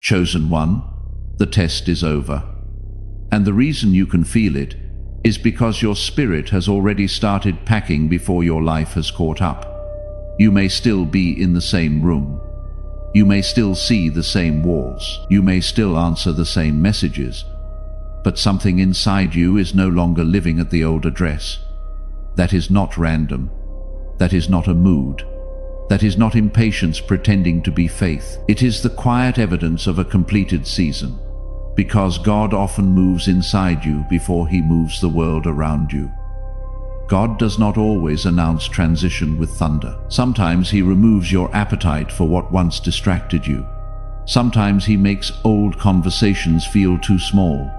Chosen one, the test is over. And the reason you can feel it is because your spirit has already started packing before your life has caught up. You may still be in the same room. You may still see the same walls. You may still answer the same messages. But something inside you is no longer living at the old address. That is not random. That is not a mood. That is not impatience pretending to be faith. It is the quiet evidence of a completed season. Because God often moves inside you before He moves the world around you. God does not always announce transition with thunder. Sometimes He removes your appetite for what once distracted you. Sometimes He makes old conversations feel too small.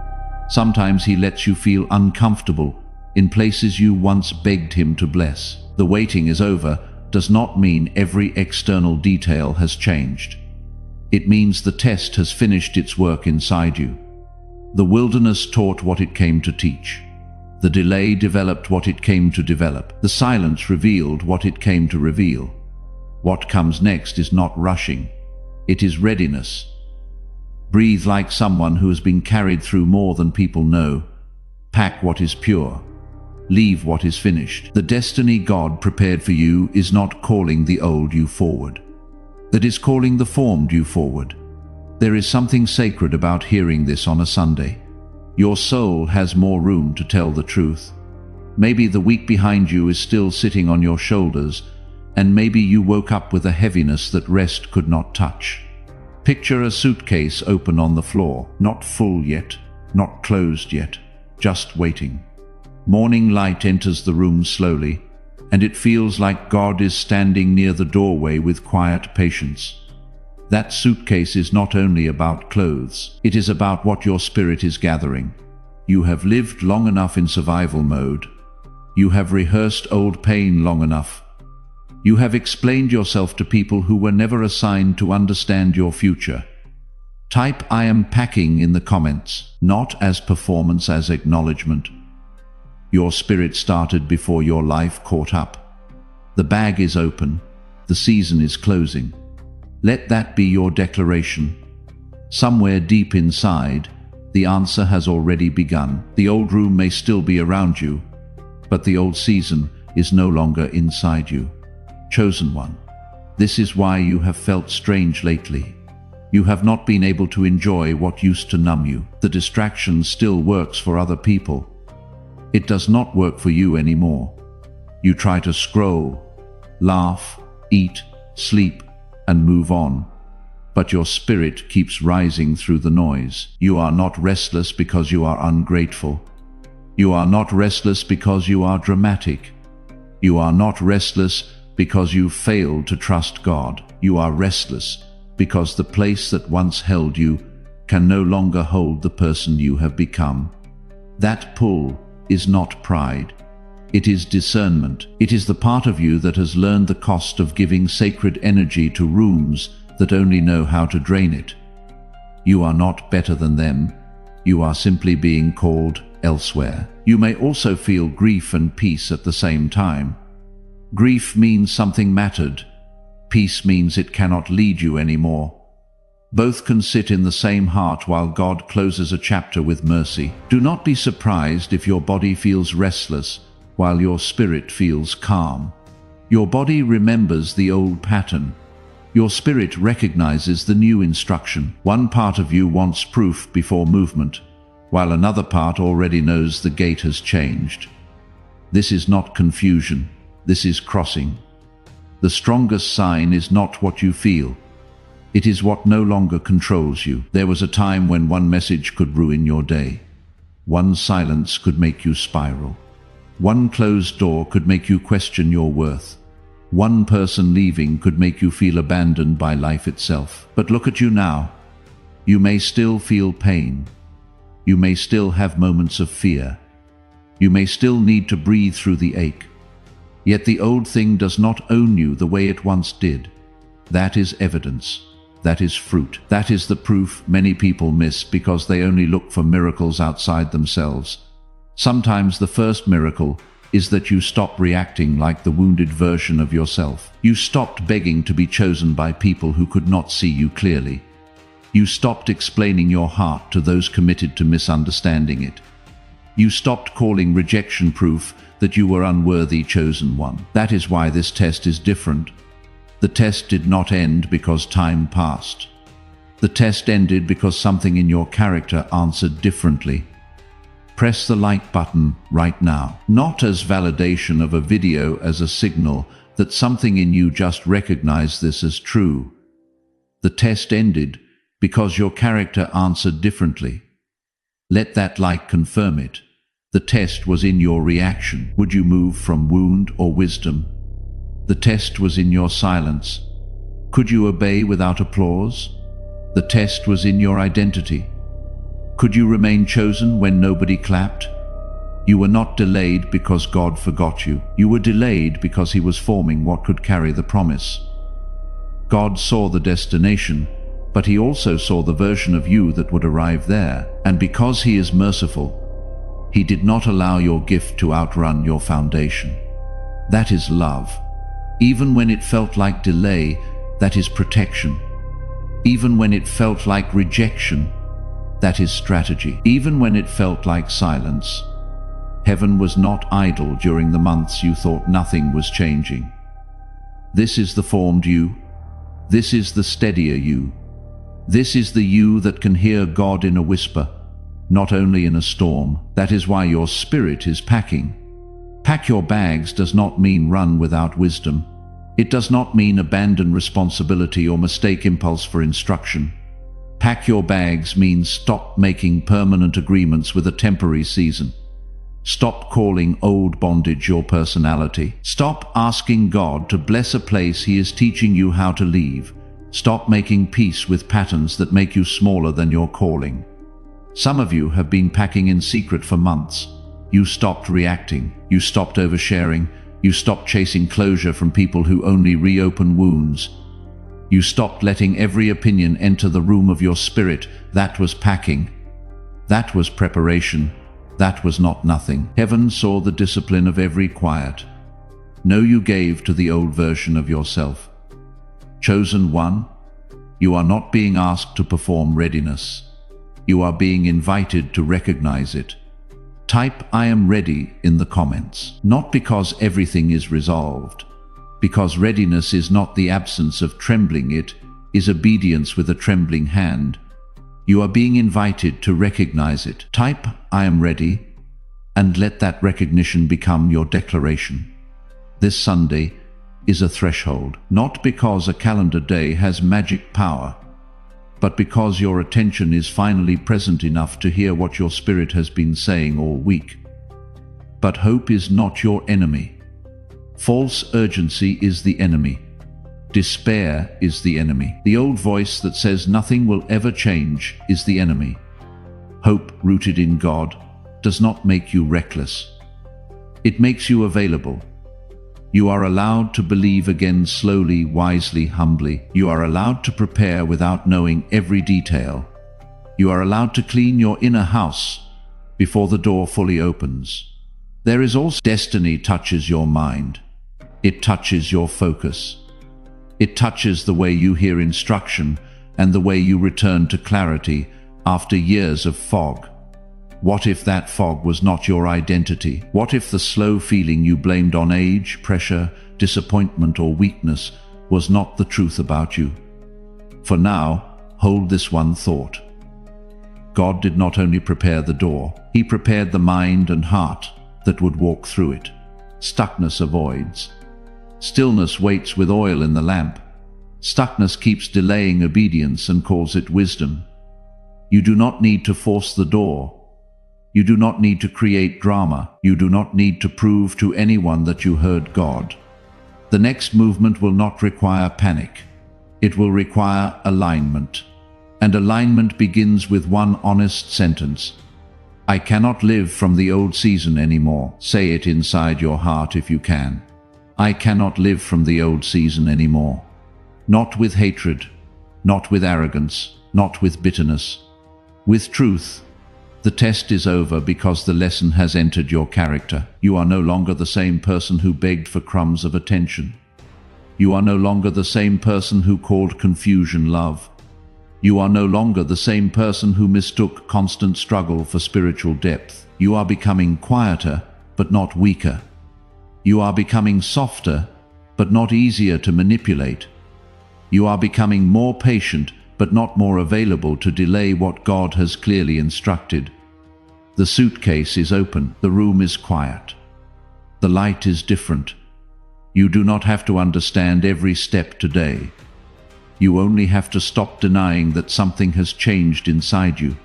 Sometimes He lets you feel uncomfortable in places you once begged Him to bless. The waiting is over does not mean every external detail has changed. It means the test has finished its work inside you. The wilderness taught what it came to teach. The delay developed what it came to develop. The silence revealed what it came to reveal. What comes next is not rushing. It is readiness. Breathe like someone who has been carried through more than people know. Pack what is pure. Leave what is finished. The destiny God prepared for you is not calling the old you forward. That is calling the formed you forward. There is something sacred about hearing this on a Sunday. Your soul has more room to tell the truth. Maybe the week behind you is still sitting on your shoulders, and maybe you woke up with a heaviness that rest could not touch. Picture a suitcase open on the floor, not full yet, not closed yet, just waiting. Morning light enters the room slowly, and it feels like God is standing near the doorway with quiet patience. That suitcase is not only about clothes, it is about what your spirit is gathering. You have lived long enough in survival mode. You have rehearsed old pain long enough. You have explained yourself to people who were never assigned to understand your future. Type "I am packing" in the comments, not as performance, as acknowledgement. Your spirit started before your life caught up. The bag is open. The season is closing. Let that be your declaration. Somewhere deep inside, the answer has already begun. The old room may still be around you, but the old season is no longer inside you. Chosen one, this is why you have felt strange lately. You have not been able to enjoy what used to numb you. The distraction still works for other people. It does not work for you anymore. You try to scroll, laugh, eat, sleep, and move on. But your spirit keeps rising through the noise. You are not restless because you are ungrateful. You are not restless because you are dramatic. You are not restless because you failed to trust God. You are restless because the place that once held you can no longer hold the person you have become. That pull is not pride. It is discernment. It is the part of you that has learned the cost of giving sacred energy to rooms that only know how to drain it. You are not better than them. You are simply being called elsewhere. You may also feel grief and peace at the same time. Grief means something mattered. Peace means it cannot lead you anymore. Both can sit in the same heart while God closes a chapter with mercy. Do not be surprised if your body feels restless while your spirit feels calm. Your body remembers the old pattern. Your spirit recognizes the new instruction. One part of you wants proof before movement, while another part already knows the gate has changed. This is not confusion. This is crossing. The strongest sign is not what you feel. It is what no longer controls you. There was a time when one message could ruin your day. One silence could make you spiral. One closed door could make you question your worth. One person leaving could make you feel abandoned by life itself. But look at you now. You may still feel pain. You may still have moments of fear. You may still need to breathe through the ache. Yet the old thing does not own you the way it once did. That is evidence. That is fruit. That is the proof many people miss because they only look for miracles outside themselves. Sometimes the first miracle is that you stop reacting like the wounded version of yourself. You stopped begging to be chosen by people who could not see you clearly. You stopped explaining your heart to those committed to misunderstanding it. You stopped calling rejection proof that you were unworthy chosen one. That is why this test is different. The test did not end because time passed. The test ended because something in your character answered differently. Press the like button right now. Not as validation of a video, as a signal that something in you just recognized this as true. The test ended because your character answered differently. Let that like confirm it. The test was in your reaction. Would you move from wound or wisdom? The test was in your silence. Could you obey without applause? The test was in your identity. Could you remain chosen when nobody clapped? You were not delayed because God forgot you. You were delayed because He was forming what could carry the promise. God saw the destination, but He also saw the version of you that would arrive there. And because He is merciful, He did not allow your gift to outrun your foundation. That is love. Even when it felt like delay, that is protection. Even when it felt like rejection, that is strategy. Even when it felt like silence, heaven was not idle during the months you thought nothing was changing. This is the formed you. This is the steadier you. This is the you that can hear God in a whisper, not only in a storm. That is why your spirit is packing. Pack your bags does not mean run without wisdom. It does not mean abandon responsibility or mistake impulse for instruction. Pack your bags means stop making permanent agreements with a temporary season. Stop calling old bondage your personality. Stop asking God to bless a place He is teaching you how to leave. Stop making peace with patterns that make you smaller than your calling. Some of you have been packing in secret for months. You stopped reacting. You stopped oversharing. You stopped chasing closure from people who only reopen wounds. You stopped letting every opinion enter the room of your spirit. That was packing. That was preparation. That was not nothing. Heaven saw the discipline of every quiet. No, you gave to the old version of yourself. Chosen one, you are not being asked to perform readiness. You are being invited to recognize it. Type "I am ready" in the comments. Not because everything is resolved. Because readiness is not the absence of trembling, it is obedience with a trembling hand. You are being invited to recognize it. Type "I am ready" and let that recognition become your declaration. This Sunday is a threshold, not because a calendar day has magic power, but because your attention is finally present enough to hear what your spirit has been saying all week. But hope is not your enemy. False urgency is the enemy. Despair is the enemy. The old voice that says nothing will ever change is the enemy. Hope rooted in God does not make you reckless. It makes you available. You are allowed to believe again, slowly, wisely, humbly. You are allowed to prepare without knowing every detail. You are allowed to clean your inner house before the door fully opens. There is also destiny touches your mind. It touches your focus. It touches the way you hear instruction and the way you return to clarity after years of fog. What if that fog was not your identity? What if the slow feeling you blamed on age, pressure, disappointment, or weakness was not the truth about you? For now, hold this one thought. God did not only prepare the door, He prepared the mind and heart that would walk through it. Stuckness avoids. Stillness waits with oil in the lamp. Stuckness keeps delaying obedience and calls it wisdom. You do not need to force the door. You do not need to create drama. You do not need to prove to anyone that you heard God. The next movement will not require panic. It will require alignment. And alignment begins with one honest sentence. I cannot live from the old season anymore. Say it inside your heart if you can. I cannot live from the old season anymore. Not with hatred, not with arrogance, not with bitterness. With truth. The test is over because the lesson has entered your character. You are no longer the same person who begged for crumbs of attention. You are no longer the same person who called confusion love. You are no longer the same person who mistook constant struggle for spiritual depth. You are becoming quieter, but not weaker. You are becoming softer, but not easier to manipulate. You are becoming more patient, but not more available to delay what God has clearly instructed. The suitcase is open. The room is quiet. The light is different. You do not have to understand every step today. You only have to stop denying that something has changed inside you.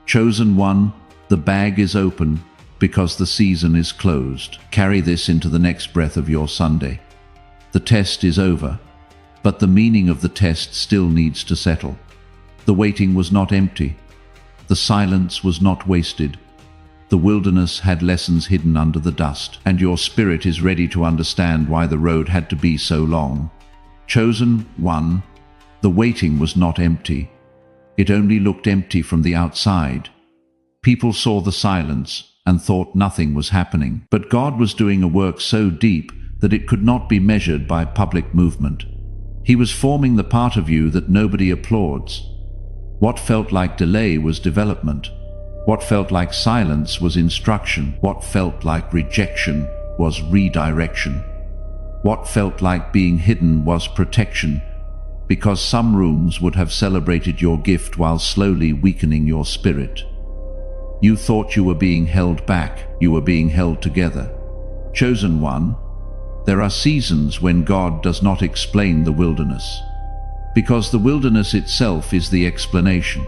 Chosen one, the bag is open because the season is closed. Carry this into the next breath of your Sunday. The test is over, but the meaning of the test still needs to settle. The waiting was not empty. The silence was not wasted. The wilderness had lessons hidden under the dust, and your spirit is ready to understand why the road had to be so long. Chosen one, the waiting was not empty. It only looked empty from the outside. People saw the silence and thought nothing was happening. But God was doing a work so deep that it could not be measured by public movement. He was forming the part of you that nobody applauds. What felt like delay was development. What felt like silence was instruction. What felt like rejection was redirection. What felt like being hidden was protection, because some rooms would have celebrated your gift while slowly weakening your spirit. You thought you were being held back. You were being held together. Chosen one, there are seasons when God does not explain the wilderness, because the wilderness itself is the explanation.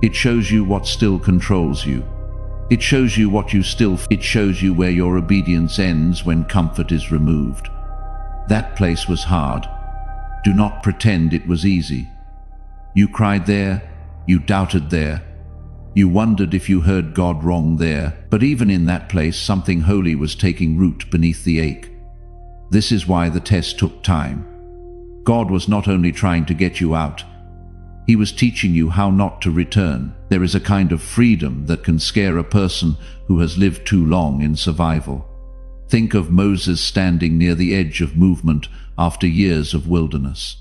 It shows you what still controls you. It shows you what you still feel. It shows you where your obedience ends when comfort is removed. That place was hard. Do not pretend it was easy. You cried there. You doubted there. You wondered if you heard God wrong there. But even in that place, something holy was taking root beneath the ache. This is why the test took time. God was not only trying to get you out, He was teaching you how not to return. There is a kind of freedom that can scare a person who has lived too long in survival. Think of Moses standing near the edge of movement after years of wilderness.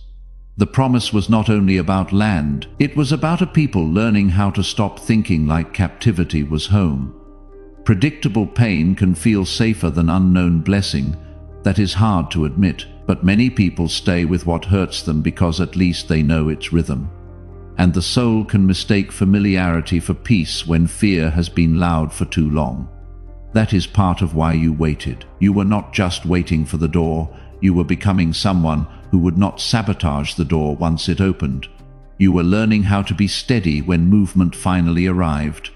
The promise was not only about land, it was about a people learning how to stop thinking like captivity was home. Predictable pain can feel safer than unknown blessing. That is hard to admit, but many people stay with what hurts them because at least they know its rhythm. And the soul can mistake familiarity for peace when fear has been loud for too long. That is part of why you waited. You were not just waiting for the door, you were becoming someone who would not sabotage the door once it opened. You were learning how to be steady when movement finally arrived.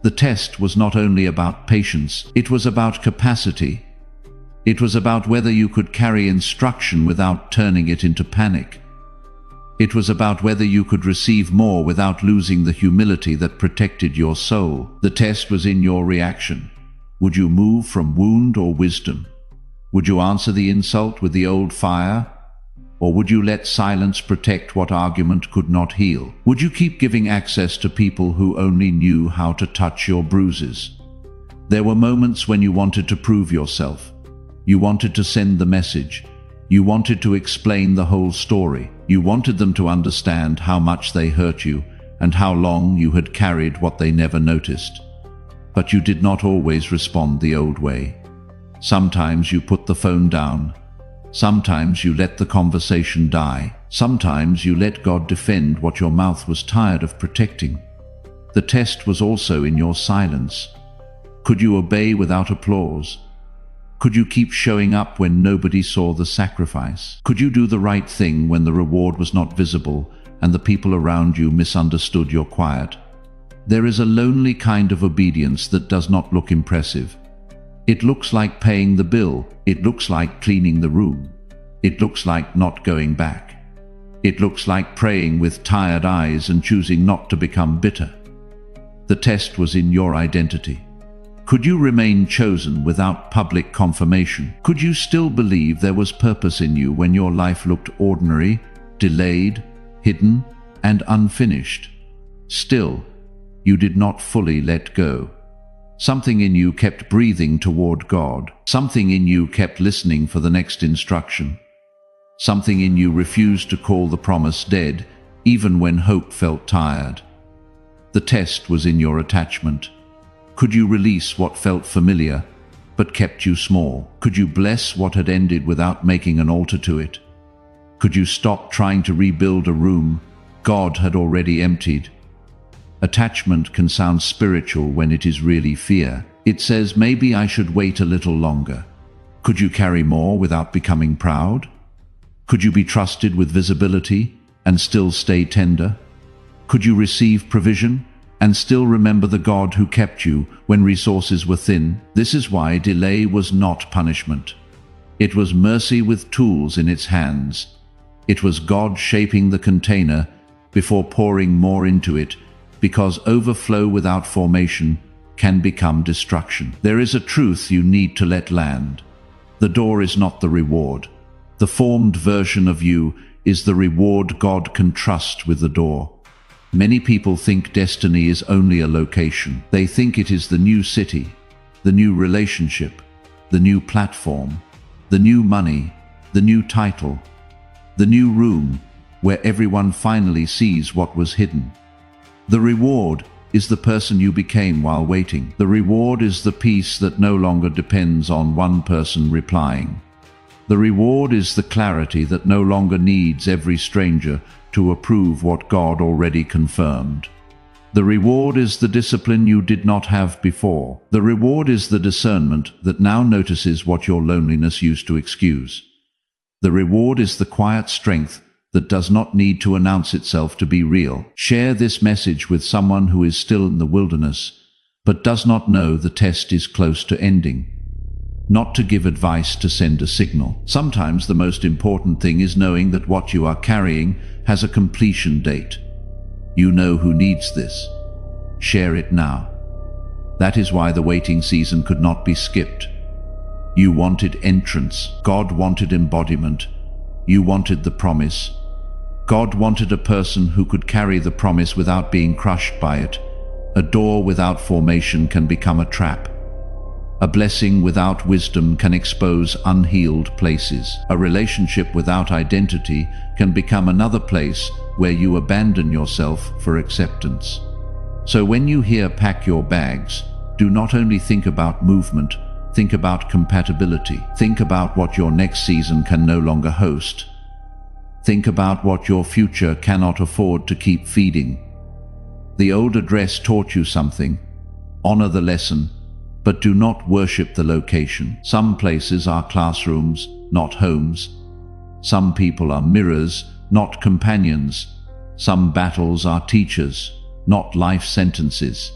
The test was not only about patience, it was about capacity. It was about whether you could carry instruction without turning it into panic. It was about whether you could receive more without losing the humility that protected your soul. The test was in your reaction. Would you move from wound or wisdom? Would you answer the insult with the old fire? Or would you let silence protect what argument could not heal? Would you keep giving access to people who only knew how to touch your bruises? There were moments when you wanted to prove yourself. You wanted to send the message. You wanted to explain the whole story. You wanted them to understand how much they hurt you and how long you had carried what they never noticed. But you did not always respond the old way. Sometimes you put the phone down. Sometimes you let the conversation die. Sometimes you let God defend what your mouth was tired of protecting. The test was also in your silence. Could you obey without applause? Could you keep showing up when nobody saw the sacrifice? Could you do the right thing when the reward was not visible and the people around you misunderstood your quiet? There is a lonely kind of obedience that does not look impressive. It looks like paying the bill. It looks like cleaning the room. It looks like not going back. It looks like praying with tired eyes and choosing not to become bitter. The test was in your identity. Could you remain chosen without public confirmation? Could you still believe there was purpose in you when your life looked ordinary, delayed, hidden, and unfinished? Still, you did not fully let go. Something in you kept breathing toward God. Something in you kept listening for the next instruction. Something in you refused to call the promise dead, even when hope felt tired. The test was in your attachment. Could you release what felt familiar, but kept you small? Could you bless what had ended without making an altar to it? Could you stop trying to rebuild a room God had already emptied? Attachment can sound spiritual when it is really fear. It says, maybe I should wait a little longer. Could you carry more without becoming proud? Could you be trusted with visibility and still stay tender? Could you receive provision and still remember the God who kept you when resources were thin? This is why delay was not punishment. It was mercy with tools in its hands. It was God shaping the container before pouring more into it, because overflow without formation can become destruction. There is a truth you need to let land. The door is not the reward. The formed version of you is the reward God can trust with the door. Many people think destiny is only a location. They think it is the new city, the new relationship, the new platform, the new money, the new title, the new room where everyone finally sees what was hidden. The reward is the person you became while waiting. The reward is the peace that no longer depends on one person replying. The reward is the clarity that no longer needs every stranger to approve what God already confirmed. The reward is the discipline you did not have before. The reward is the discernment that now notices what your loneliness used to excuse. The reward is the quiet strength that does not need to announce itself to be real. Share this message with someone who is still in the wilderness, but does not know the test is close to ending. Not to give advice, to send a signal. Sometimes the most important thing is knowing that what you are carrying has a completion date. You know who needs this. Share it now. That is why the waiting season could not be skipped. You wanted entrance. God wanted embodiment. You wanted the promise. God wanted a person who could carry the promise without being crushed by it. A door without formation can become a trap. A blessing without wisdom can expose unhealed places. A relationship without identity can become another place where you abandon yourself for acceptance. So when you hear pack your bags, do not only think about movement, think about compatibility. Think about what your next season can no longer host. Think about what your future cannot afford to keep feeding. The old address taught you something. Honor the lesson, but do not worship the location. Some places are classrooms, not homes. Some people are mirrors, not companions. Some battles are teachers, not life sentences.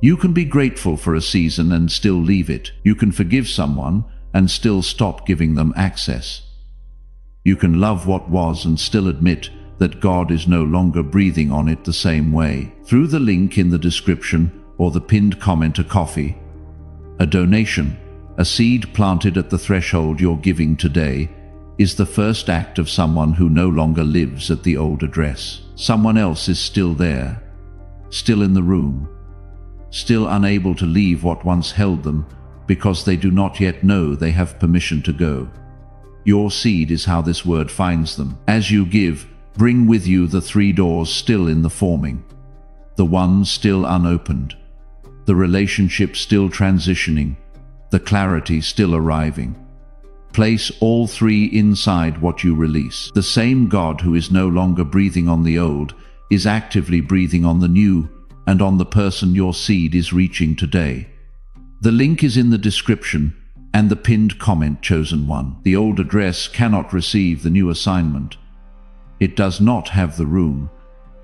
You can be grateful for a season and still leave it. You can forgive someone and still stop giving them access. You can love what was and still admit that God is no longer breathing on it the same way. Through the link in the description or the pinned comment, a coffee, a donation, a seed planted at the threshold you're giving today is the first act of someone who no longer lives at the old address. Someone else is still there, still in the room, still unable to leave what once held them because they do not yet know they have permission to go. Your seed is how this word finds them. As you give, bring with you the 3 doors still in the forming, the one still unopened, the relationship still transitioning, the clarity still arriving. Place all 3 inside what you release. The same God who is no longer breathing on the old is actively breathing on the new and on the person your seed is reaching today. The link is in the description and the pinned comment, chosen one. The old address cannot receive the new assignment. It does not have the room.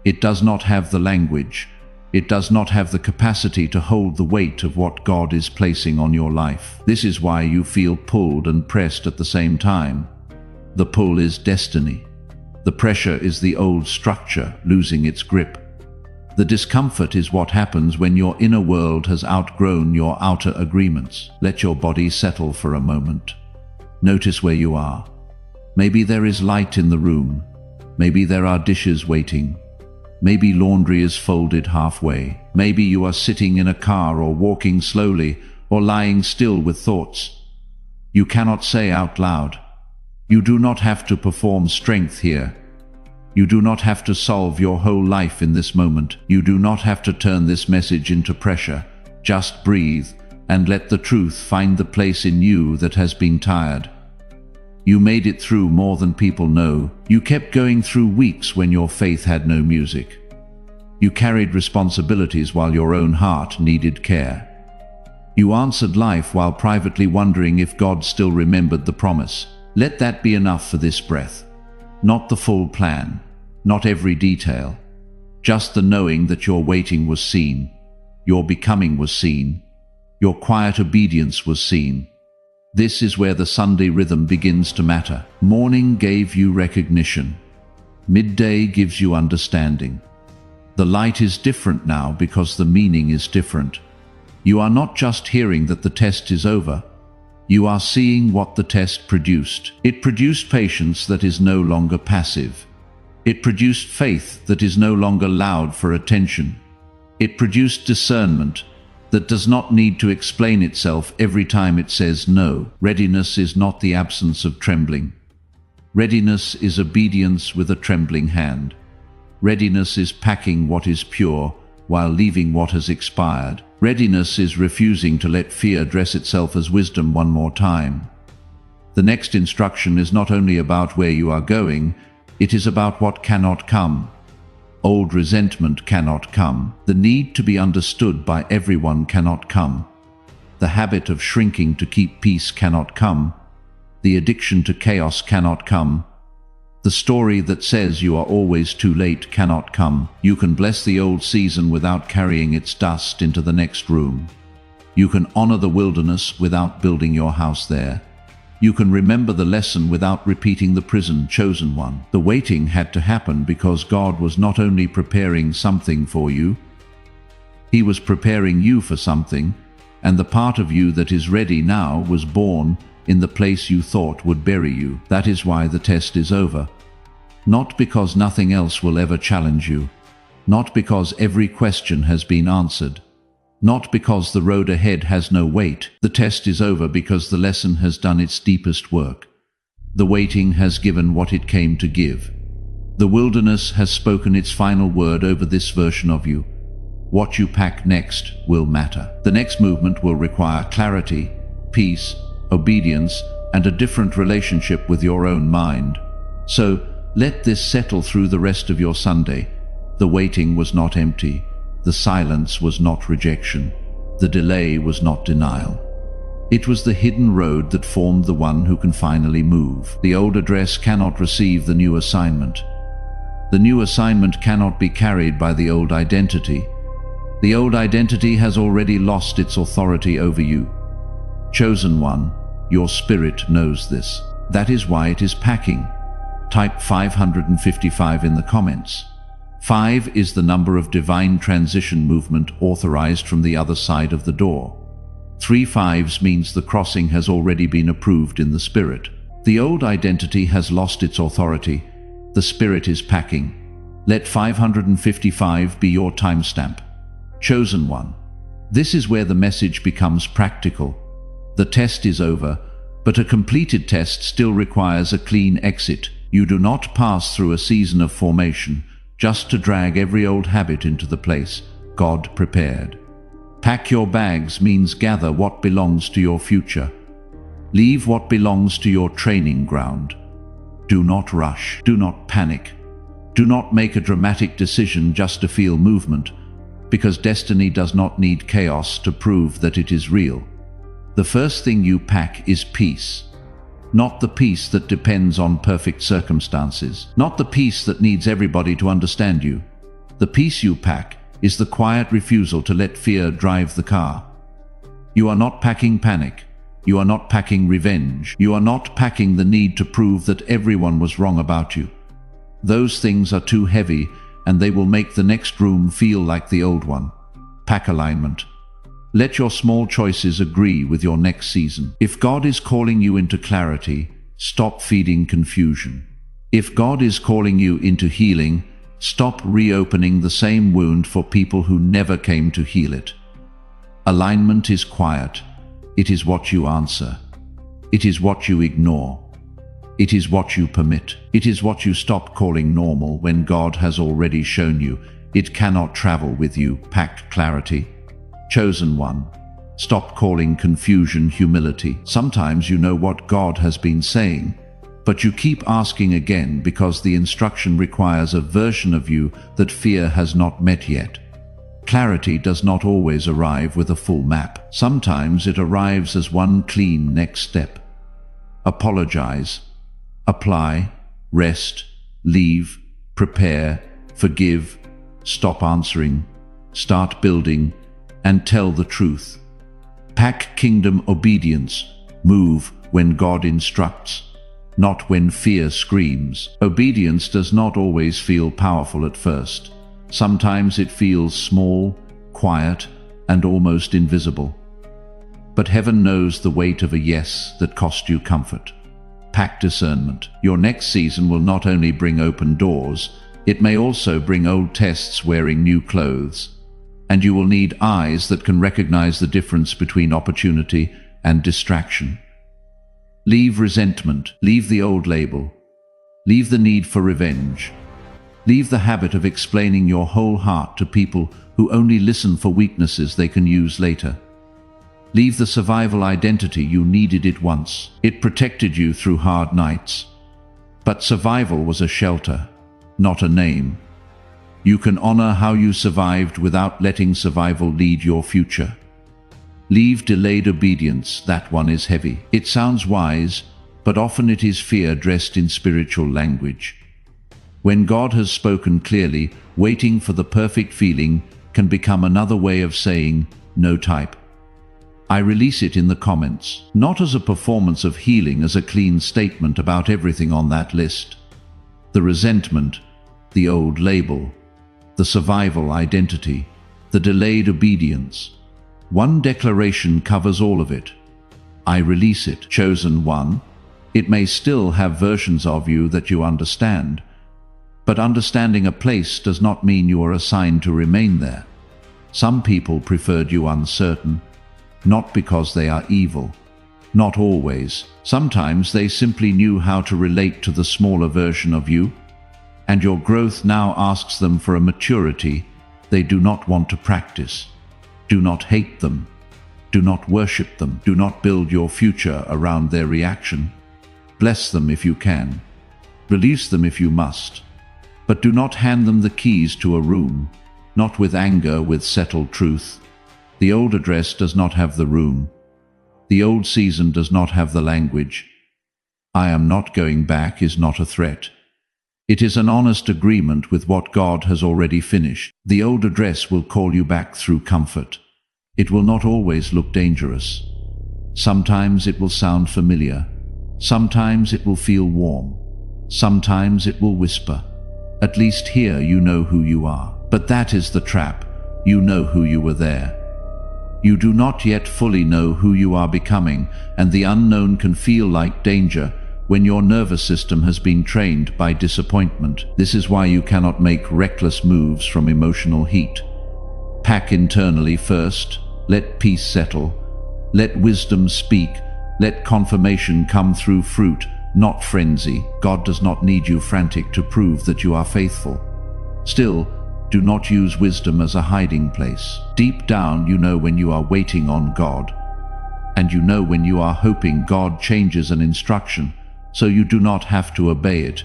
It does not have the language. It does not have the capacity to hold the weight of what God is placing on your life. This is why you feel pulled and pressed at the same time. The pull is destiny. The pressure is the old structure losing its grip. The discomfort is what happens when your inner world has outgrown your outer agreements. Let your body settle for a moment. Notice where you are. Maybe there is light in the room. Maybe there are dishes waiting. Maybe laundry is folded halfway. Maybe you are sitting in a car or walking slowly or lying still with thoughts you cannot say out loud. You do not have to perform strength here. You do not have to solve your whole life in this moment. You do not have to turn this message into pressure. Just breathe and let the truth find the place in you that has been tired. You made it through more than people know. You kept going through weeks when your faith had no music. You carried responsibilities while your own heart needed care. You answered life while privately wondering if God still remembered the promise. Let that be enough for this breath. Not the full plan, not every detail, just the knowing that your waiting was seen, your becoming was seen, your quiet obedience was seen. This is where the Sunday rhythm begins to matter. Morning gave you recognition. Midday gives you understanding. The light is different now because the meaning is different. You are not just hearing that the test is over. You are seeing what the test produced. It produced patience that is no longer passive. It produced faith that is no longer loud for attention. It produced discernment that does not need to explain itself every time it says no. Readiness is not the absence of trembling. Readiness is obedience with a trembling hand. Readiness is packing what is pure while leaving what has expired. Readiness is refusing to let fear dress itself as wisdom one more time. The next instruction is not only about where you are going, it is about what cannot come. Old resentment cannot come. The need to be understood by everyone cannot come. The habit of shrinking to keep peace cannot come. The addiction to chaos cannot come. The story that says you are always too late cannot come. You can bless the old season without carrying its dust into the next room. You can honor the wilderness without building your house there. You can remember the lesson without repeating the prison. Chosen one. The waiting had to happen because God was not only preparing something for you, He was preparing you for something, and the part of you that is ready now was born in the place you thought would bury you. That is why the test is over. Not because nothing else will ever challenge you. Not because every question has been answered. Not because the road ahead has no weight. The test is over because the lesson has done its deepest work. The waiting has given what it came to give. The wilderness has spoken its final word over this version of you. What you pack next will matter. The next movement will require clarity, peace, obedience, and a different relationship with your own mind. So, let this settle through the rest of your Sunday. The waiting was not empty. The silence was not rejection. The delay was not denial. It was the hidden road that formed the one who can finally move. The old address cannot receive the new assignment. The new assignment cannot be carried by the old identity. The old identity has already lost its authority over you. Chosen one, your spirit knows this. That is why it is packing. Type 555 in the comments. 5 is the number of divine transition movement authorized from the other side of the door. 3 5s means the crossing has already been approved in the spirit. The old identity has lost its authority. The spirit is packing. Let 555 be your timestamp. Chosen one. This is where the message becomes practical. The test is over, but a completed test still requires a clean exit. You do not pass through a season of formation just to drag every old habit into the place God prepared. Pack your bags means gather what belongs to your future. Leave what belongs to your training ground. Do not rush. Do not panic. Do not make a dramatic decision just to feel movement, because destiny does not need chaos to prove that it is real. The first thing you pack is peace. Not the peace that depends on perfect circumstances. Not the peace that needs everybody to understand you. The peace you pack is the quiet refusal to let fear drive the car. You are not packing panic. You are not packing revenge. You are not packing the need to prove that everyone was wrong about you. Those things are too heavy, and they will make the next room feel like the old one. Pack alignment. Let your small choices agree with your next season. If God is calling you into clarity, stop feeding confusion. If God is calling you into healing, stop reopening the same wound for people who never came to heal it. Alignment is quiet. It is what you answer. It is what you ignore. It is what you permit. It is what you stop calling normal when God has already shown you it cannot travel with you. Pack clarity. Chosen one. Stop calling confusion humility. Sometimes you know what God has been saying, but you keep asking again because the instruction requires a version of you that fear has not met yet. Clarity does not always arrive with a full map. Sometimes it arrives as one clean next step. Apologize. Apply. Rest. Leave. Prepare. Forgive. Stop answering. Start building. And tell the truth. Pack kingdom obedience. Move when God instructs, not when fear screams. Obedience does not always feel powerful at first. Sometimes it feels small, quiet, and almost invisible. But heaven knows the weight of a yes that cost you comfort. Pack discernment. Your next season will not only bring open doors, it may also bring old tests wearing new clothes. And you will need eyes that can recognize the difference between opportunity and distraction. Leave resentment. Leave the old label. Leave the need for revenge. Leave the habit of explaining your whole heart to people who only listen for weaknesses they can use later. Leave the survival identity you needed it once. It protected you through hard nights. But survival was a shelter, not a name. You can honor how you survived without letting survival lead your future. Leave delayed obedience. That one is heavy. It sounds wise, but often it is fear dressed in spiritual language. When God has spoken clearly, waiting for the perfect feeling can become another way of saying, no type. I release it in the comments, not as a performance of healing, as a clean statement about everything on that list. The resentment, the old label, the survival identity, the delayed obedience. One declaration covers all of it. I release it. Chosen one. It may still have versions of you that you understand, but understanding a place does not mean you are assigned to remain there. Some people preferred you uncertain, not because they are evil. Not always. Sometimes they simply knew how to relate to the smaller version of you, and your growth now asks them for a maturity they do not want to practice. Do not hate them. Do not worship them. Do not build your future around their reaction. Bless them if you can. Release them if you must. But do not hand them the keys to a room, not with anger, with settled truth. The old address does not have the room. The old season does not have the language. I am not going back is not a threat. It is an honest agreement with what God has already finished. The old address will call you back through comfort. It will not always look dangerous. Sometimes it will sound familiar. Sometimes it will feel warm. Sometimes it will whisper. At least here you know who you are. But that is the trap. You know who you were there. You do not yet fully know who you are becoming, and the unknown can feel like danger when your nervous system has been trained by disappointment. This is why you cannot make reckless moves from emotional heat. Pack internally first. Let peace settle. Let wisdom speak. Let confirmation come through fruit, not frenzy. God does not need you frantic to prove that you are faithful. Still, do not use wisdom as a hiding place. Deep down, you know when you are waiting on God, and you know when you are hoping God changes an instruction, so you do not have to obey it.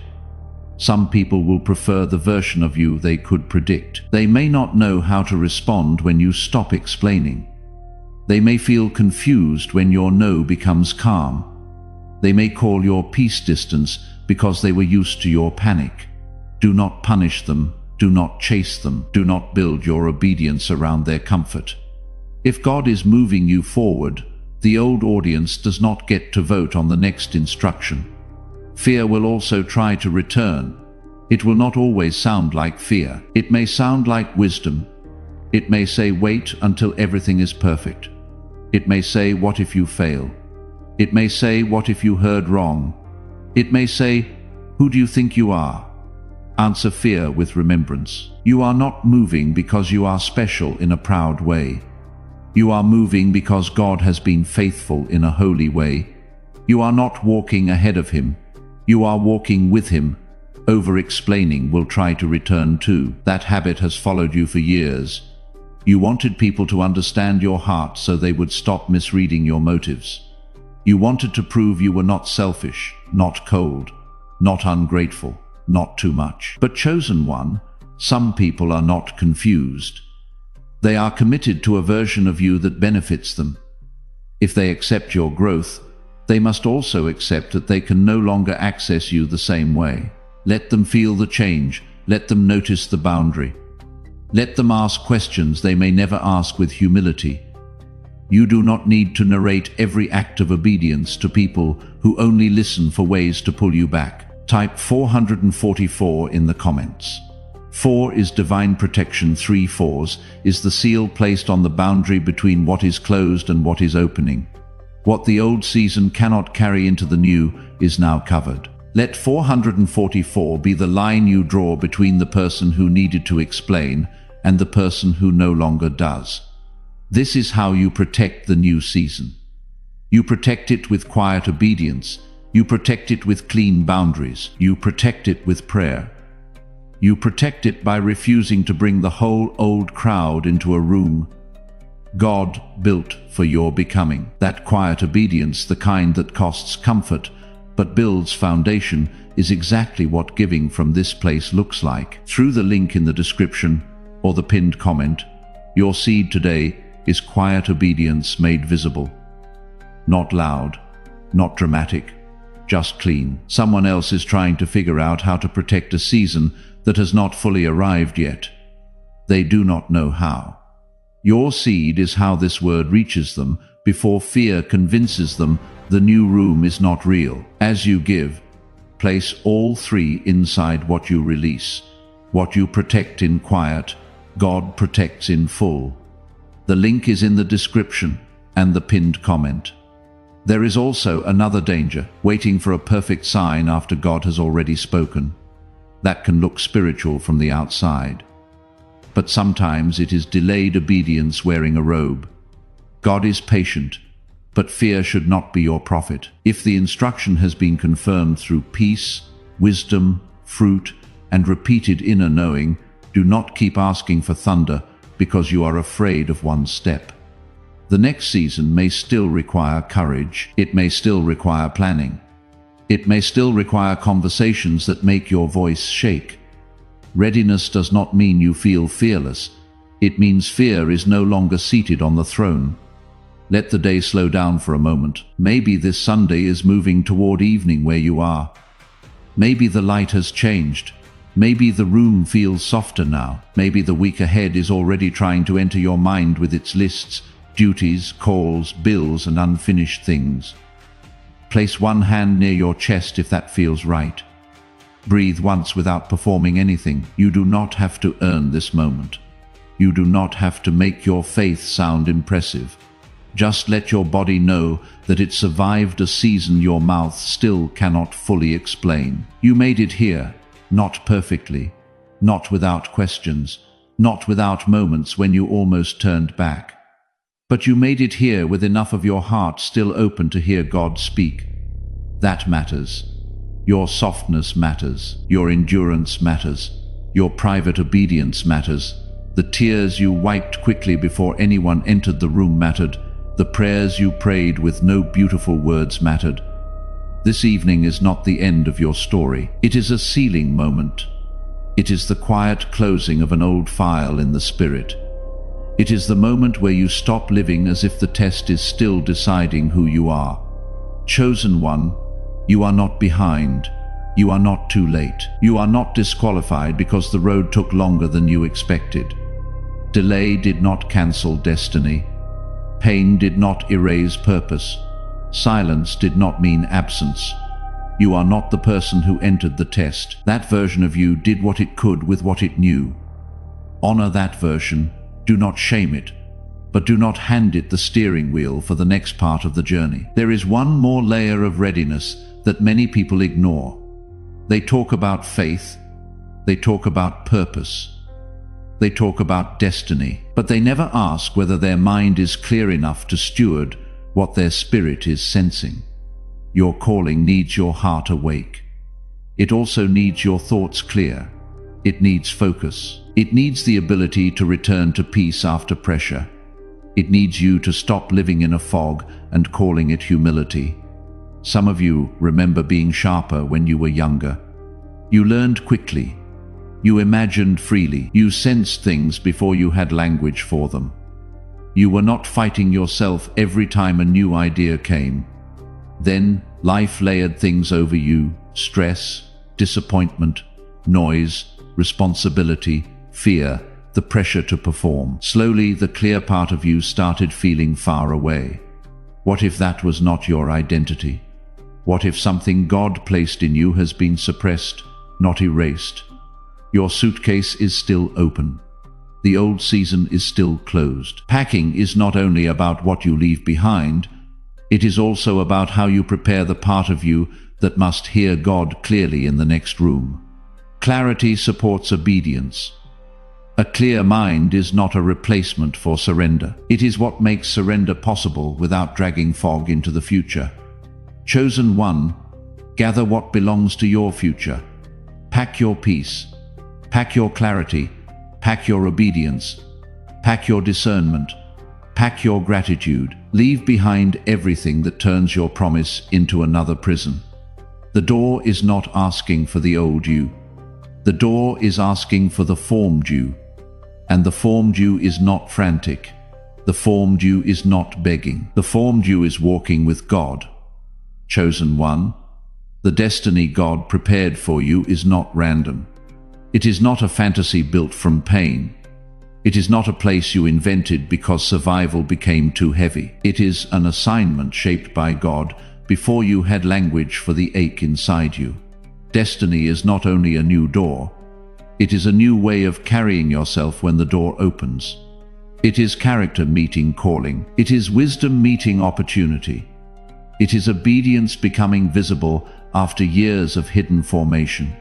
Some people will prefer the version of you they could predict. They may not know how to respond when you stop explaining. They may feel confused when your no becomes calm. They may call your peace distance because they were used to your panic. Do not punish them. Do not chase them. Do not build your obedience around their comfort. If God is moving you forward, the old audience does not get to vote on the next instruction. Fear will also try to return. It will not always sound like fear. It may sound like wisdom. It may say, wait until everything is perfect. It may say, what if you fail? It may say, what if you heard wrong? It may say, who do you think you are? Answer fear with remembrance. You are not moving because you are special in a proud way. You are moving because God has been faithful in a holy way. You are not walking ahead of Him. You are walking with him. Over-explaining will try to return too. That habit has followed you for years. You wanted people to understand your heart so they would stop misreading your motives. You wanted to prove you were not selfish, not cold, not ungrateful, not too much. But chosen one, some people are not confused. They are committed to a version of you that benefits them. If they accept your growth, they must also accept that they can no longer access you the same way. Let them feel the change. Let them notice the boundary. Let them ask questions they may never ask with humility. You do not need to narrate every act of obedience to people who only listen for ways to pull you back. Type 444 in the comments. 4 is divine protection. 3 fours is the seal placed on the boundary between what is closed and what is opening. What the old season cannot carry into the new is now covered. Let 444 be the line you draw between the person who needed to explain and the person who no longer does. This is how you protect the new season. You protect it with quiet obedience. You protect it with clean boundaries. You protect it with prayer. You protect it by refusing to bring the whole old crowd into a room God built for your becoming. That quiet obedience, the kind that costs comfort but builds foundation, is exactly what giving from this place looks like. Through the link in the description or the pinned comment, your seed today is quiet obedience made visible. Not loud, not dramatic, just clean. Someone else is trying to figure out how to protect a season that has not fully arrived yet. They do not know how. Your seed is how this word reaches them before fear convinces them the new room is not real. As you give, place all 3 inside what you release. What you protect in quiet, God protects in full. The link is in the description and the pinned comment. There is also another danger, waiting for a perfect sign after God has already spoken. That can look spiritual from the outside. But sometimes it is delayed obedience wearing a robe. God is patient, but fear should not be your prophet. If the instruction has been confirmed through peace, wisdom, fruit, and repeated inner knowing, do not keep asking for thunder because you are afraid of one step. The next season may still require courage. It may still require planning. It may still require conversations that make your voice shake. Readiness does not mean you feel fearless. It means fear is no longer seated on the throne. Let the day slow down for a moment. Maybe this Sunday is moving toward evening where you are. Maybe the light has changed. Maybe the room feels softer now. Maybe the week ahead is already trying to enter your mind with its lists, duties, calls, bills, and unfinished things. Place one hand near your chest if that feels right. Breathe once without performing anything. You do not have to earn this moment. You do not have to make your faith sound impressive. Just let your body know that it survived a season your mouth still cannot fully explain. You made it here, not perfectly, not without questions, not without moments when you almost turned back. But you made it here with enough of your heart still open to hear God speak. That matters. Your softness matters. Your endurance matters. Your private obedience matters. The tears you wiped quickly before anyone entered the room mattered. The prayers you prayed with no beautiful words mattered. This evening is not the end of your story. It is a sealing moment. It is the quiet closing of an old file in the spirit. It is the moment where you stop living as if the test is still deciding who you are. Chosen one, you are not behind. You are not too late. You are not disqualified because the road took longer than you expected. Delay did not cancel destiny. Pain did not erase purpose. Silence did not mean absence. You are not the person who entered the test. That version of you did what it could with what it knew. Honor that version. Do not shame it, but do not hand it the steering wheel for the next part of the journey. There is one more layer of readiness that many people ignore. They talk about faith. They talk about purpose. They talk about destiny, but they never ask whether their mind is clear enough to steward what their spirit is sensing. Your calling needs your heart awake. It also needs your thoughts clear. It needs focus. It needs the ability to return to peace after pressure. It needs you to stop living in a fog and calling it humility. Some of you remember being sharper when you were younger. You learned quickly. You imagined freely. You sensed things before you had language for them. You were not fighting yourself every time a new idea came. Then life layered things over you: stress, disappointment, noise, responsibility, fear, the pressure to perform. Slowly, the clear part of you started feeling far away. What if that was not your identity? What if something God placed in you has been suppressed, not erased? Your suitcase is still open. The old season is still closed. Packing is not only about what you leave behind, it is also about how you prepare the part of you that must hear God clearly in the next room. Clarity supports obedience. A clear mind is not a replacement for surrender. It is what makes surrender possible without dragging fog into the future. Chosen one, gather what belongs to your future. Pack your peace. Pack your clarity. Pack your obedience. Pack your discernment. Pack your gratitude. Leave behind everything that turns your promise into another prison. The door is not asking for the old you. The door is asking for the formed you. And the formed you is not frantic. The formed you is not begging. The formed you is walking with God. Chosen one, the destiny God prepared for you is not random. It is not a fantasy built from pain. It is not a place you invented because survival became too heavy. It is an assignment shaped by God before you had language for the ache inside you. Destiny is not only a new door, it is a new way of carrying yourself when the door opens. It is character meeting calling. It is wisdom meeting opportunity. It is obedience becoming visible after years of hidden formation.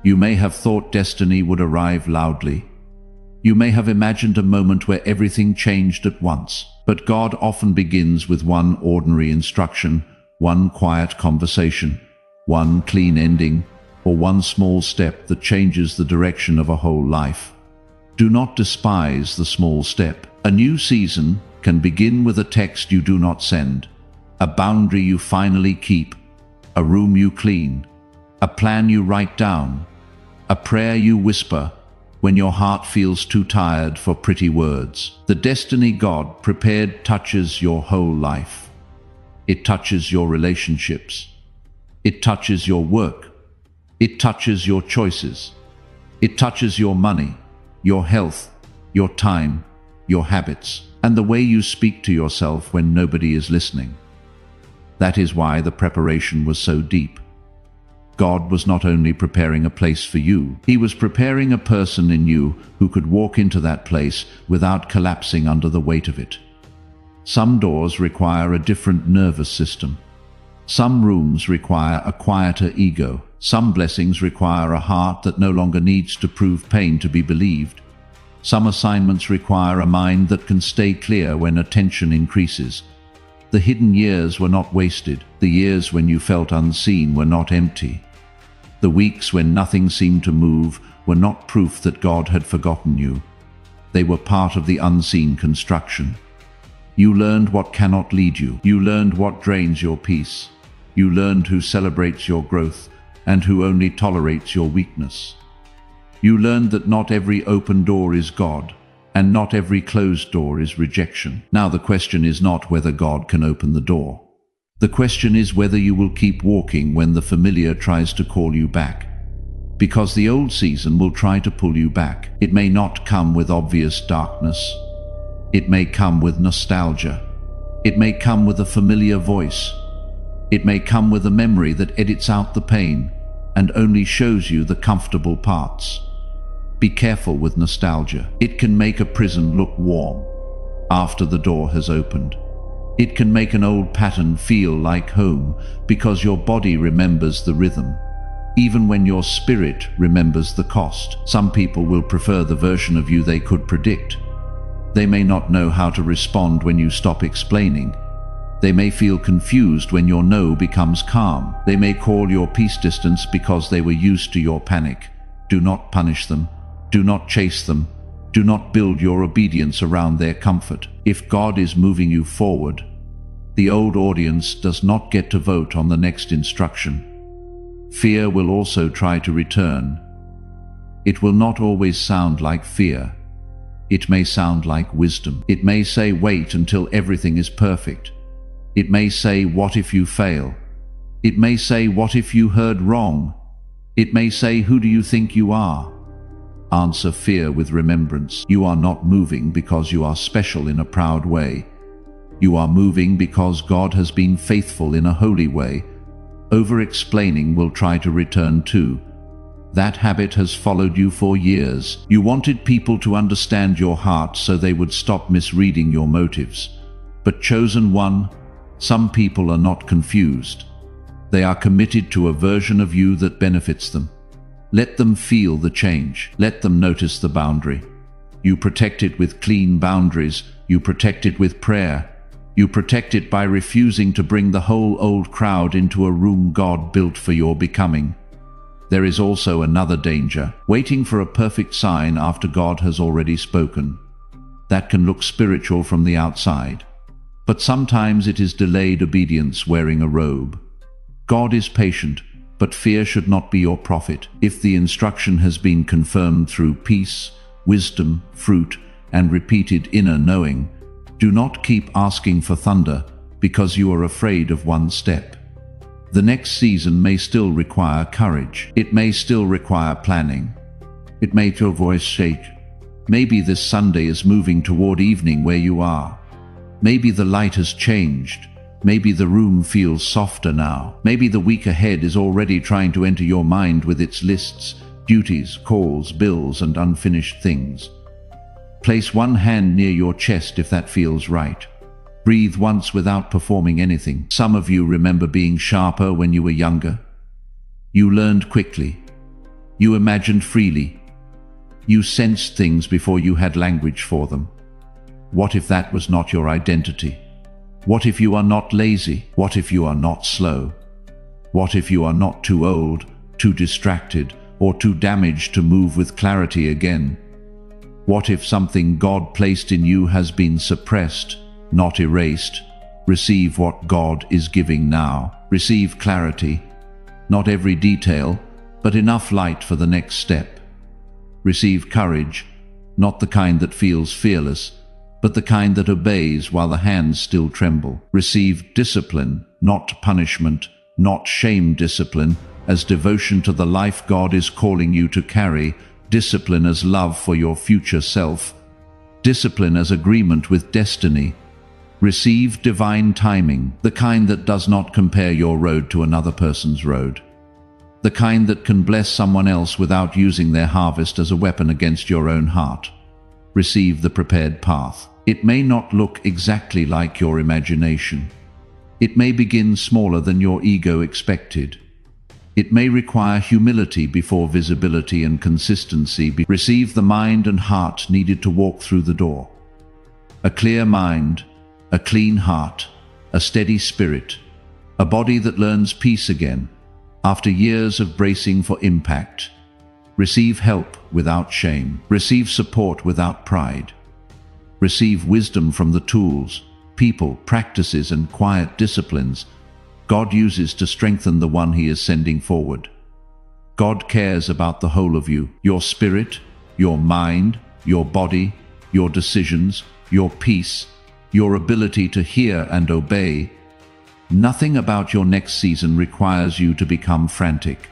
You may have thought destiny would arrive loudly. You may have imagined a moment where everything changed at once. But God often begins with one ordinary instruction, one quiet conversation, one clean ending, or one small step that changes the direction of a whole life. Do not despise the small step. A new season can begin with a text you do not send, a boundary you finally keep, a room you clean, a plan you write down, a prayer you whisper when your heart feels too tired for pretty words. The destiny God prepared touches your whole life. It touches your relationships. It touches your work. It touches your choices. It touches your money, your health, your time, your habits, and the way you speak to yourself when nobody is listening. That is why the preparation was so deep. God was not only preparing a place for you, He was preparing a person in you who could walk into that place without collapsing under the weight of it. Some doors require a different nervous system. Some rooms require a quieter ego. Some blessings require a heart that no longer needs to prove pain to be believed. Some assignments require a mind that can stay clear when attention increases. The hidden years were not wasted. The years when you felt unseen were not empty. The weeks when nothing seemed to move were not proof that God had forgotten you. They were part of the unseen construction. You learned what cannot lead you. You learned what drains your peace. You learned who celebrates your growth and who only tolerates your weakness. You learned that not every open door is God, and not every closed door is rejection. Now the question is not whether God can open the door. The question is whether you will keep walking when the familiar tries to call you back. Because the old season will try to pull you back. It may not come with obvious darkness. It may come with nostalgia. It may come with a familiar voice. It may come with a memory that edits out the pain and only shows you the comfortable parts. Be careful with nostalgia. It can make a prison look warm after the door has opened. It can make an old pattern feel like home because your body remembers the rhythm, even when your spirit remembers the cost. Some people will prefer the version of you they could predict. They may not know how to respond when you stop explaining. They may feel confused when your no becomes calm. They may call your peace distance because they were used to your panic. Do not punish them. Do not chase them. Do not build your obedience around their comfort. If God is moving you forward, the old audience does not get to vote on the next instruction. Fear will also try to return. It will not always sound like fear. It may sound like wisdom. It may say, wait until everything is perfect. It may say, what if you fail? It may say, what if you heard wrong? It may say, who do you think you are? Answer fear with remembrance. You are not moving because you are special in a proud way. You are moving because God has been faithful in a holy way. Over-explaining will try to return too. That habit has followed you for years. You wanted people to understand your heart so they would stop misreading your motives. But chosen one, some people are not confused. They are committed to a version of you that benefits them. Let them feel the change. Let them notice the boundary. You protect it with clean boundaries. You protect it with prayer. You protect it by refusing to bring the whole old crowd into a room God built for your becoming. There is also another danger, waiting for a perfect sign after God has already spoken. That can look spiritual from the outside, but sometimes it is delayed obedience wearing a robe. God is patient, but fear should not be your prophet. If the instruction has been confirmed through peace, wisdom, fruit, and repeated inner knowing, do not keep asking for thunder because you are afraid of one step. The next season may still require courage. It may still require planning. It may make your voice shake. Maybe this Sunday is moving toward evening where you are. Maybe the light has changed. Maybe the room feels softer now. Maybe the week ahead is already trying to enter your mind with its lists, duties, calls, bills, and unfinished things. Place one hand near your chest if that feels right. Breathe once without performing anything. Some of you remember being sharper when you were younger. You learned quickly. You imagined freely. You sensed things before you had language for them. What if that was not your identity? What if you are not lazy? What if you are not slow? What if you are not too old, too distracted, or too damaged to move with clarity again? What if something God placed in you has been suppressed, not erased? Receive what God is giving now. Receive clarity. Not every detail, but enough light for the next step. Receive courage, not the kind that feels fearless, but the kind that obeys while the hands still tremble. Receive discipline, not punishment, not shame discipline, as devotion to the life God is calling you to carry, discipline as love for your future self, discipline as agreement with destiny. Receive divine timing, the kind that does not compare your road to another person's road, the kind that can bless someone else without using their harvest as a weapon against your own heart. Receive the prepared path. It may not look exactly like your imagination. It may begin smaller than your ego expected. It may require humility before visibility and consistency. Receive the mind and heart needed to walk through the door. A clear mind, a clean heart, a steady spirit, a body that learns peace again, after years of bracing for impact. Receive help without shame. Receive support without pride. Receive wisdom from the tools, people, practices, and quiet disciplines God uses to strengthen the one He is sending forward. God cares about the whole of you, your spirit, your mind, your body, your decisions, your peace, your ability to hear and obey. Nothing about your next season requires you to become frantic.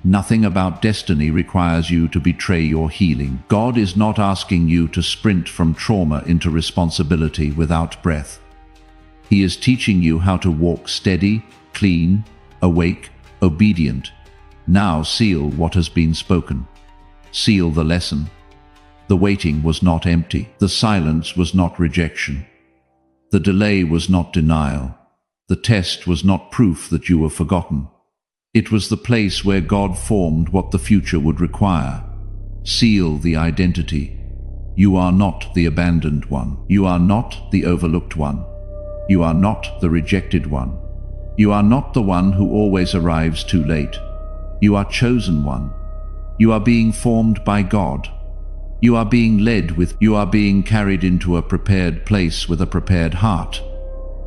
Nothing about destiny requires you to betray your healing. God is not asking you to sprint from trauma into responsibility without breath. He is teaching you how to walk steady, clean, awake, obedient. Now seal what has been spoken. Seal the lesson. The waiting was not empty. The silence was not rejection. The delay was not denial. The test was not proof that you were forgotten. It was the place where God formed what the future would require. Seal the identity. You are not the abandoned one. You are not the overlooked one. You are not the rejected one. You are not the one who always arrives too late. You are chosen one. You are being formed by God. You are being you are being carried into a prepared place with a prepared heart.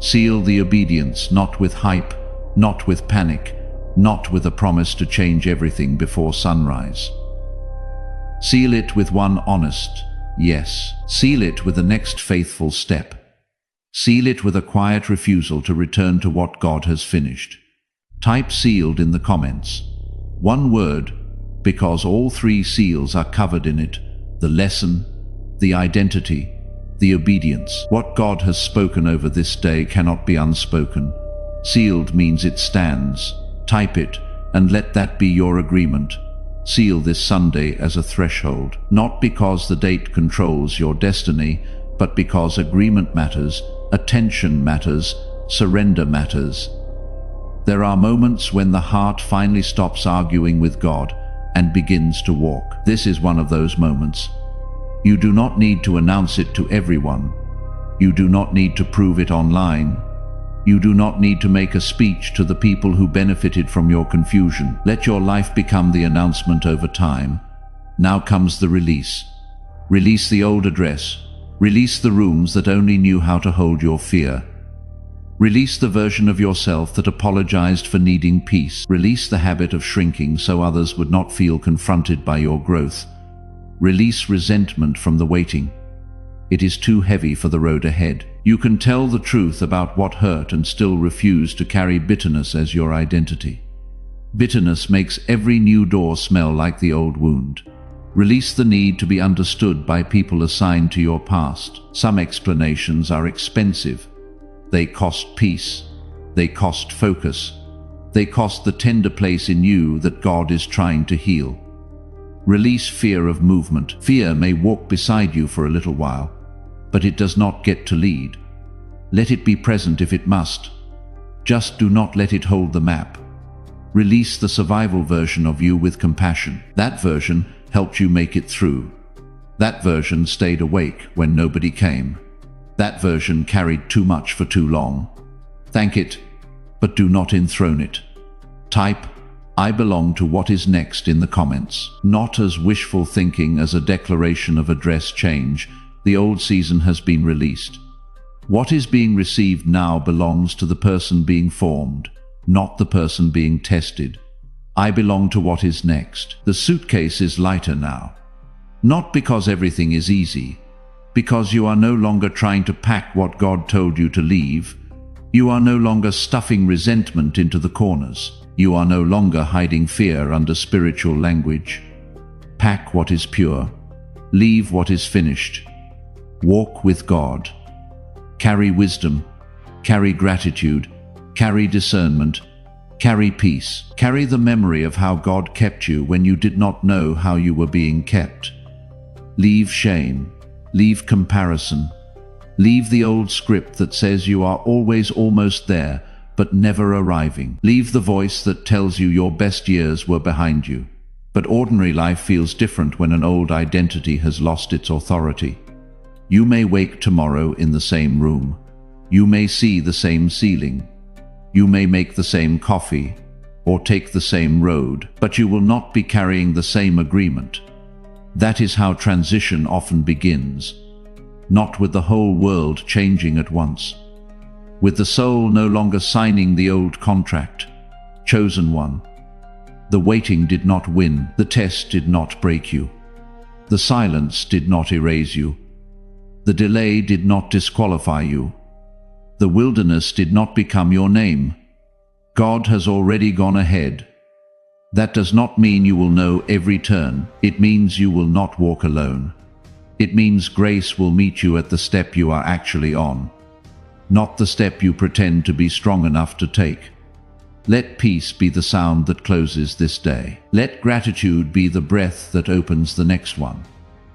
Seal the obedience, not with hype, not with panic, not with a promise to change everything before sunrise. Seal it with one honest yes. Seal it with the next faithful step. Seal it with a quiet refusal to return to what God has finished. Type sealed in the comments. One word, because all three seals are covered in it: the lesson, the identity, the obedience. What God has spoken over this day cannot be unspoken. Sealed means it stands. Type it and let that be your agreement. Seal this Sunday as a threshold, not because the date controls your destiny, but because agreement matters, attention matters, surrender matters. There are moments when the heart finally stops arguing with God and begins to walk. This is one of those moments. You do not need to announce it to everyone. You do not need to prove it online. You do not need to make a speech to the people who benefited from your confusion. Let your life become the announcement over time. Now comes the release. Release the old address. Release the rooms that only knew how to hold your fear. Release the version of yourself that apologized for needing peace. Release the habit of shrinking so others would not feel confronted by your growth. Release resentment from the waiting. It is too heavy for the road ahead. You can tell the truth about what hurt and still refuse to carry bitterness as your identity. Bitterness makes every new door smell like the old wound. Release the need to be understood by people assigned to your past. Some explanations are expensive. They cost peace. They cost focus. They cost the tender place in you that God is trying to heal. Release fear of movement. Fear may walk beside you for a little while, but it does not get to lead. Let it be present if it must. Just do not let it hold the map. Release the survival version of you with compassion. That version helped you make it through. That version stayed awake when nobody came. That version carried too much for too long. Thank it, but do not enthrone it. Type, "I belong to what is next" in the comments. Not as wishful thinking as a declaration of address change. The old season has been released. What is being received now belongs to the person being formed, not the person being tested. I belong to what is next. The suitcase is lighter now. Not because everything is easy, because you are no longer trying to pack what God told you to leave. You are no longer stuffing resentment into the corners. You are no longer hiding fear under spiritual language. Pack what is pure. Leave what is finished. Walk with God. Carry wisdom. Carry gratitude. Carry discernment. Carry peace. Carry the memory of how God kept you when you did not know how you were being kept. Leave shame. Leave comparison. Leave the old script that says you are always almost there, but never arriving. Leave the voice that tells you your best years were behind you. But ordinary life feels different when an old identity has lost its authority. You may wake tomorrow in the same room. You may see the same ceiling. You may make the same coffee or take the same road, but you will not be carrying the same agreement. That is how transition often begins, not with the whole world changing at once. With the soul no longer signing the old contract. Chosen one. The waiting did not win. The test did not break you. The silence did not erase you. The delay did not disqualify you. The wilderness did not become your name. God has already gone ahead. That does not mean you will know every turn. It means you will not walk alone. It means grace will meet you at the step you are actually on, not the step you pretend to be strong enough to take. Let peace be the sound that closes this day. Let gratitude be the breath that opens the next one.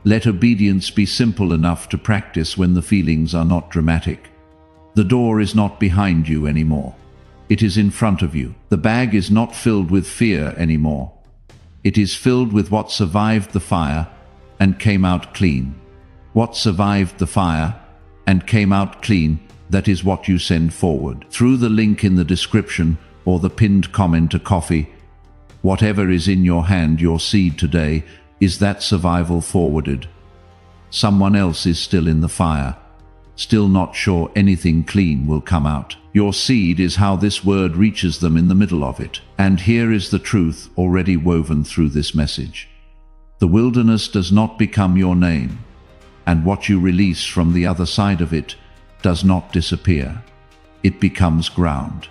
Let obedience be simple enough to practice when the feelings are not dramatic. The door is not behind you anymore. It is in front of you. The bag is not filled with fear anymore. It is filled with what survived the fire and came out clean. What survived the fire and came out clean that is what you send forward. Through the link in the description or the pinned comment to coffee, whatever is in your hand, your seed today, is that survival forwarded. Someone else is still in the fire, still not sure anything clean will come out. Your seed is how this word reaches them in the middle of it. And here is the truth already woven through this message. The wilderness does not become your name, and what you release from the other side of it does not disappear. It becomes ground.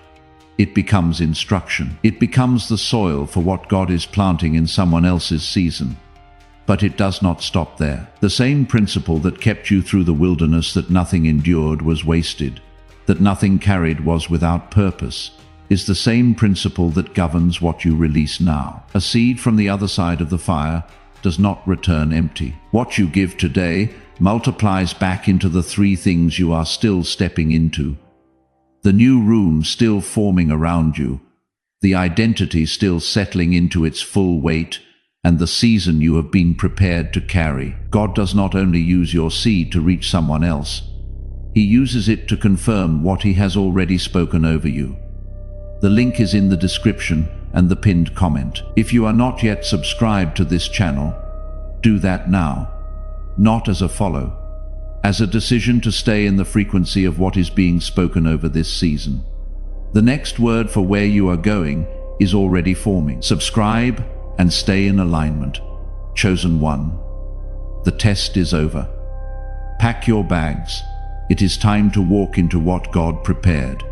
It becomes instruction. It becomes the soil for what God is planting in someone else's season. But it does not stop there. The same principle that kept you through the wilderness, that nothing endured was wasted, that nothing carried was without purpose, is the same principle that governs what you release now. A seed from the other side of the fire does not return empty. What you give today multiplies back into the three things you are still stepping into. The new room still forming around you, the identity still settling into its full weight, and the season you have been prepared to carry. God does not only use your seed to reach someone else, He uses it to confirm what He has already spoken over you. The link is in the description and the pinned comment. If you are not yet subscribed to this channel, do that now. Not as a follow, as a decision to stay in the frequency of what is being spoken over this season. The next word for where you are going is already forming. Subscribe and stay in alignment. Chosen one. The test is over. Pack your bags. It is time to walk into what God prepared.